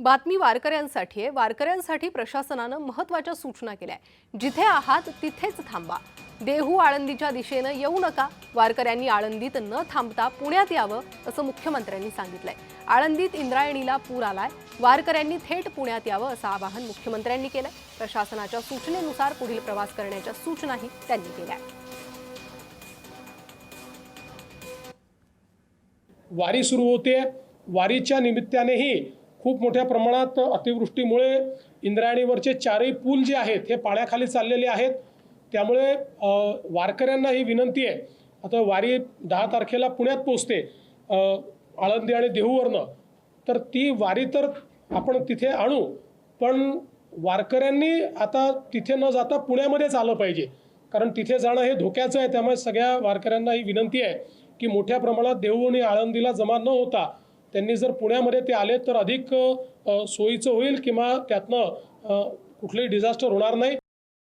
बातमी वारकऱ्यांसाठी आहे। वारकऱ्यांसाठी प्रशासनानं महत्त्वाच्या सूचना केल्या आहेत। जिथे आहात तिथेच थांबा। देहू आळंदीच्या दिशेने येऊ नका। वारकऱ्यांनी आळंदीत न थांबता पुण्यात यावं असं मुख्यमंत्र्यांनी सांगितलंय। आळंदीत इंद्रायणीला पूर आलाय। वारकऱ्यांनी थेट पुण्यात यावं असं आवाहन मुख्यमंत्र्यांनी केलंय। प्रशासनाच्या सूचनेनुसार पुढील प्रवास करण्याच्या सूचनाही त्यांनी केल्या। वारी सुरू होते। वारीच्या निमित्तानेही खूप मोठ्या प्रमाणात अतिवृष्टीमुळे इंद्रायणीवरचे चारही पूल जे आहेत हे पाण्याखाली चाललेले आहेत। त्यामुळे वारकऱ्यांना ही विनंती आहे, आता वारी 10 तारखेला पुण्यात पोहोचते आळंदी आणि देहूवरनं, तर ती वारी तर आपण तिथे आणू, पण वारकऱ्यांनी आता तिथे न जाता पुण्यामध्येच आलं पाहिजे, कारण तिथे जाणं हे धोक्याचं आहे। त्यामुळे सगळ्या वारकऱ्यांना ही विनंती आहे की मोठ्या प्रमाणात देहू आणि आळंदीला जमा न होता त्यांनी जर पुण्यामध्ये ते आले तर अधिक सोयीचं होईल, किंवा त्यातनं कुठलंही डिझास्टर होणार नाही।